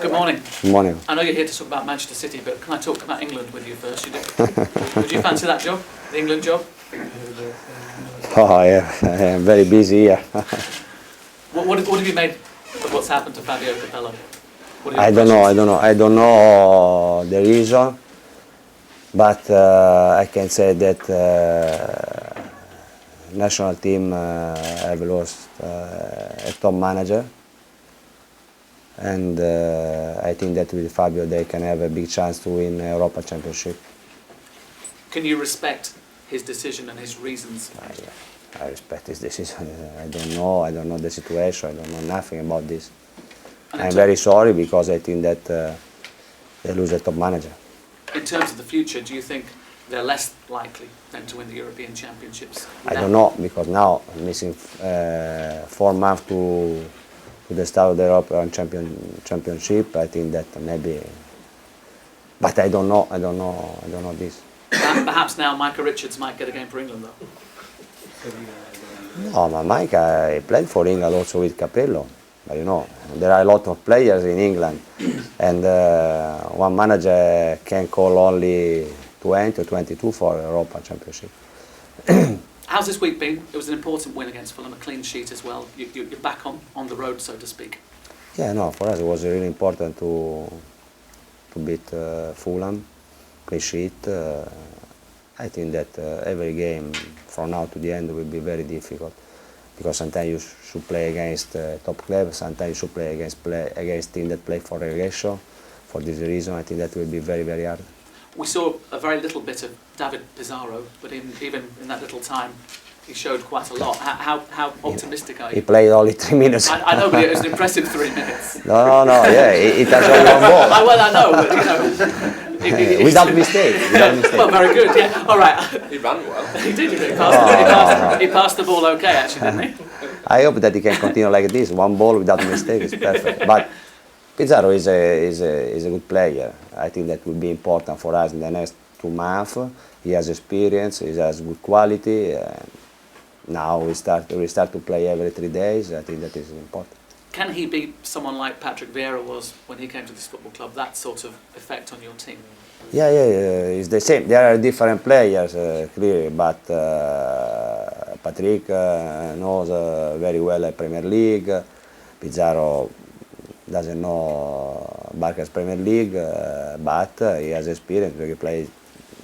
Good morning. Good morning. I know you're here to talk about Manchester City, but can I talk about England with you first? Would you fancy that job, the England job? Oh, yeah, I am very busy here. What have you made of what's happened to Fabio Capello? I don't know the reason, but I can say that national team have lost a top manager, and I think that with Fabio they can have a big chance to win Europa Championship. Can you respect his decision and his reasons? I respect his decision. I don't know the situation. I don't know nothing about this. I'm very sorry because I think that they lose a top manager. In terms of the future, do you think they're less likely than to win the European Championships? I don't know, because now I'm missing 4 months to the start of the European Championship. I think that maybe, but I don't know this. Perhaps now Micah Richards might get a game for England, though. No, but Mike, I played for England also with Capello. But you know, there are a lot of players in England, and one manager can call only 20 or 22 for Europa Championship. How's this week been? It was an important win against Fulham, a clean sheet as well. You're back on the road, so to speak. Yeah, no, for us it was really important to beat Fulham, clean sheet. I think that every game from now to the end will be very difficult, because sometimes you should play against top clubs, sometimes you should play against teams that play for relegation. For this reason, I think that will be very, very hard. We saw a very little bit of David Pizarro, but even in that little time, he showed quite a lot. How optimistic are you? He played only 3 minutes. I know, but it was an impressive 3 minutes. No, yeah, he touched only one ball. Well, I know, but you know. Without mistake. Well, very good, yeah. All right. He ran well. He did. He passed the ball okay, actually, didn't he? I hope that he can continue like this. One ball without mistake is perfect. But Pizarro is a good player. I think that will be important for us in the next 2 months. He has experience, he has good quality. Now we start to play every 3 days. I think that is important. Can he be someone like Patrick Vieira was when he came to this football club, that sort of effect on your team? Yeah, it's the same. There are different players, clearly, but Patrick knows very well the Premier League. Pizarro doesn't know Barca's Premier League, but he has experience. He played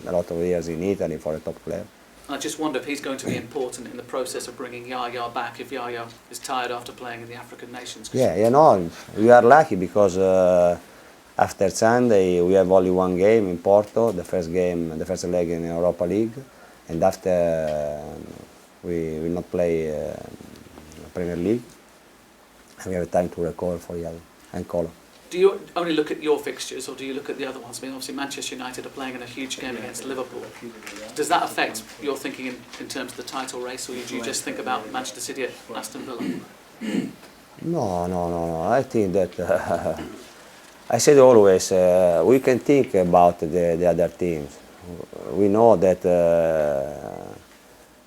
a lot of years in Italy for a top club. I just wonder if he's going to be important in the process of bringing Yaya back, if Yaya is tired after playing in the African nations. Yeah, you know, we are lucky because after Sunday we have only 1 game in Porto, the first leg in Europa League, and after we will not play Premier League, and we have time to recover for Yaya and Colo. Do you only look at your fixtures, or do you look at the other ones? I mean, obviously Manchester United are playing in a huge game against Liverpool. Does that affect your thinking in terms of the title race, or do you just think about Manchester City at Aston Villa? No. I think that I said always we can think about the other teams. We know that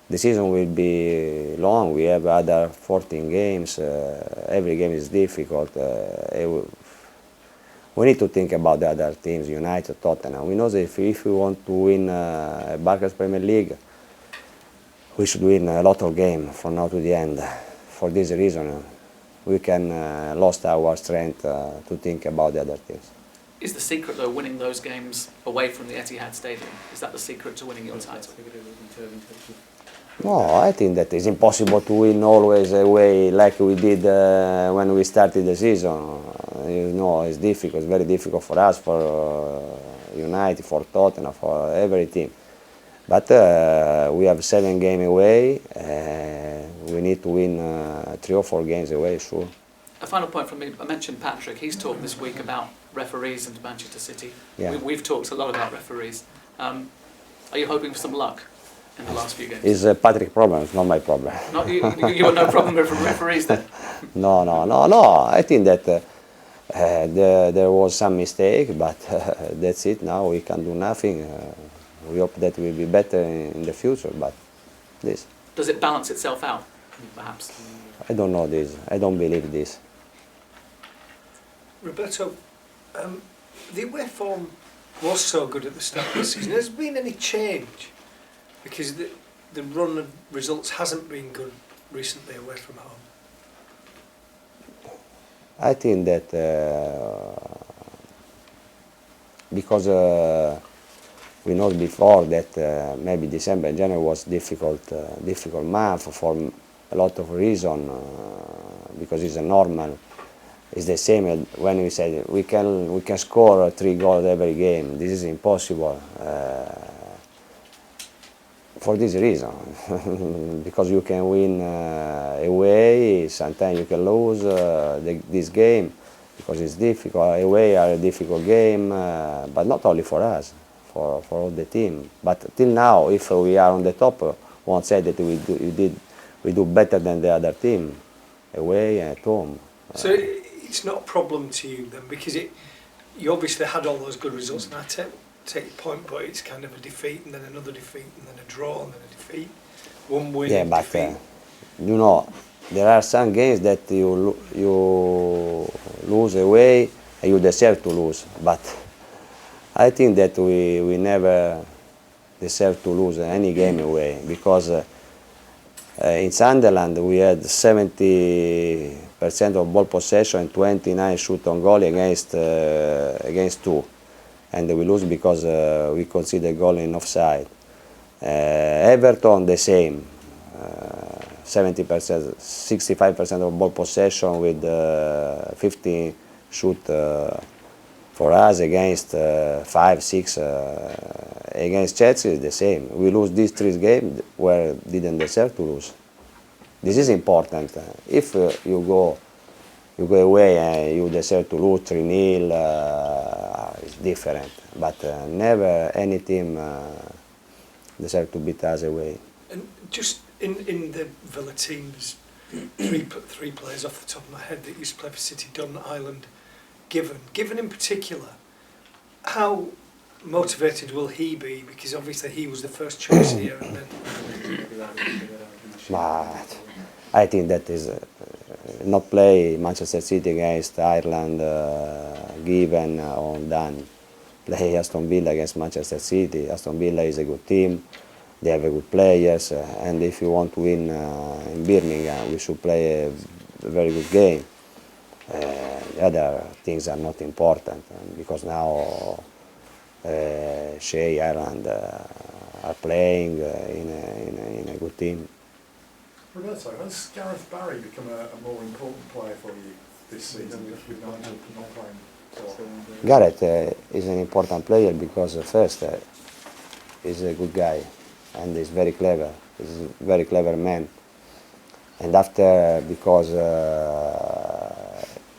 the season will be long. We have other 14 games. Every game is difficult. We need to think about the other teams, United, Tottenham. We know that if we want to win Barca's Premier League, we should win a lot of games from now to the end. For this reason, we can lose our strength to think about the other teams. Is the secret, though, winning those games away from the Etihad Stadium? Is that the secret to winning your title? No, I think that it's impossible to win always away like we did when we started the season. You know, it's difficult. It's very difficult for us, for United, for Tottenham, for every team. But we have 7 games away. We need to win 3 or 4 games away, sure. A final point from me. I mentioned Patrick. He's talked this week about referees in Manchester City. Yeah. We've talked a lot about referees. Are you hoping for some luck in the last few games? It's Patrick's problem, it's not my problem. You got no problem with referees then? No. I think that there was some mistake, but that's it. Now we can do nothing. We hope that we'll be better in the future, but this. Does it balance itself out, perhaps? I don't know this. I don't believe this. Roberto, The away form was so good at the start of the season. Has there been any change? Because the run of results hasn't been good recently away from home. I think that because we know before that maybe December and January was difficult month for a lot of reasons, because it's a normal. It's the same when we said we can score 3 goals every game. This is impossible for this reason, because you can win away, sometimes you can lose this game because it's difficult. Away are a difficult game, but not only for us, for all the team. But till now, if we are on the top, won't say that we do better than the other team, away and at home. So it's not a problem to you then, because you obviously had all those good results, and I take your point, but it's kind of a defeat and then another defeat and then a draw and then a defeat, one win. Yeah, but defeat. you know, there are some games that you lose away and you deserve to lose. But I think that we never deserve to lose any game away, because in Sunderland we had 70% of ball possession and 29 shoot on goal against 2, and we lose because we conceded goal in offside. Everton the same, 70%, 65% of ball possession with 15 shoot for us against 5, 6. Against Chelsea is the same. We lose these 3 games where didn't deserve to lose. This is important. If you go away and you deserve to lose 3-0, it's different. But never any team deserve to beat us away. And just in the Villa team, there's three players off the top of my head that used to play for City: Dunn, Ireland, Given in particular. How motivated will he be? Because obviously he was the first choice here, and then. But I think that is not play Manchester City against Ireland, given or done. Play Aston Villa against Manchester City. Aston Villa is a good team. They have good players, and if you want to win in Birmingham, we should play a very good game. The other things are not important, because now Shea, Ireland are playing in a good team. Roberto, has Gareth Barry become a more important player for you this season with Nigel not playing? Gareth is an important player because first he's a good guy and he's very clever. He's a very clever man. And after, because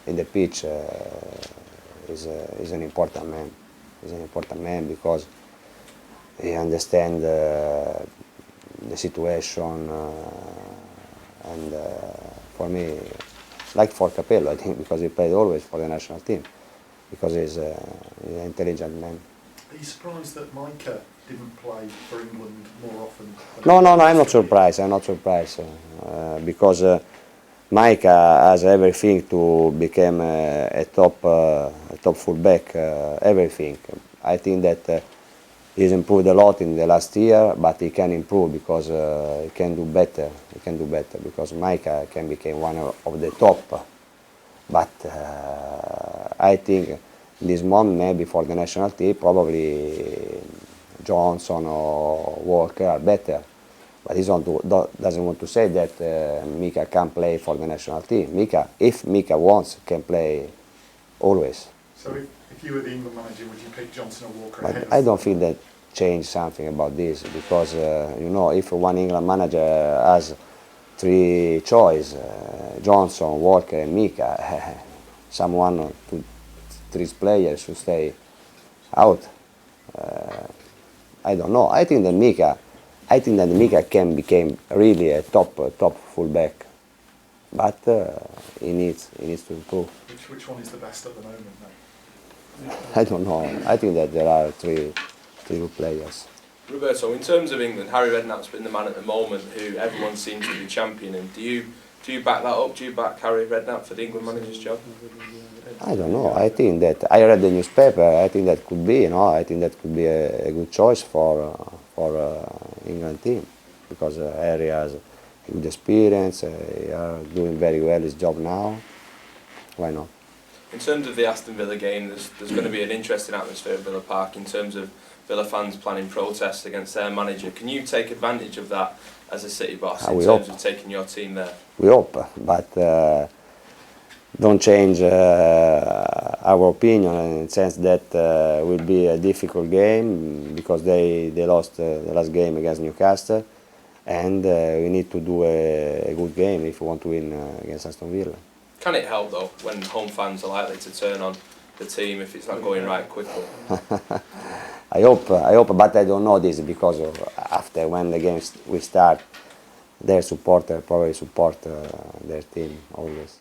in the pitch he's an important man. He's an important man because he understands the situation, and for me, like for Capello, I think, because he played always for the national team, because he's an intelligent man. Are you surprised that Micah didn't play for England more often? No, I'm not surprised. I'm not surprised because Micah has everything to become a top fullback. Everything. I think that he's improved a lot in the last year, but he can improve because he can do better. He can do better because Micah can become one of the top. But I think in this moment, maybe for the national team, probably Johnson or Walker are better. But he doesn't want to say that Mika can't play for the national team. If Mika wants, can play always. So if you were the England manager, would you pick Johnson or Walker But ahead of I don't feel that change something about this, because if one England manager has 3 choices, Johnson, Walker and Mika, someone, 3 players should stay out. I don't know. I think that Mika can become really a top fullback, but he needs to improve. Which one is the best at the moment, then? I don't know. I think that there are 3 good players. Roberto, in terms of England, Harry Redknapp's been the man at the moment who everyone seems to be championing. Do you Do you back that up? Do you back Harry Redknapp for the England manager's job? I don't know. I think that I read the newspaper. I think that could be, I think that could be a good choice for England team, because Harry has good experience. He are doing very well his job now. Why not? In terms of the Aston Villa game, there's going to be an interesting atmosphere at Villa Park in terms of Villa fans planning protests against their manager. Can you take advantage of that as a City boss in terms of taking your team there? We hope, but don't change our opinion in the sense that will be a difficult game, because they lost the last game against Newcastle, and we need to do a good game if we want to win against Aston Villa. Can it help though when home fans are likely to turn on the team if it's not going right quickly? I hope, but I don't know this, because after when the games will start, their supporter probably support their team always.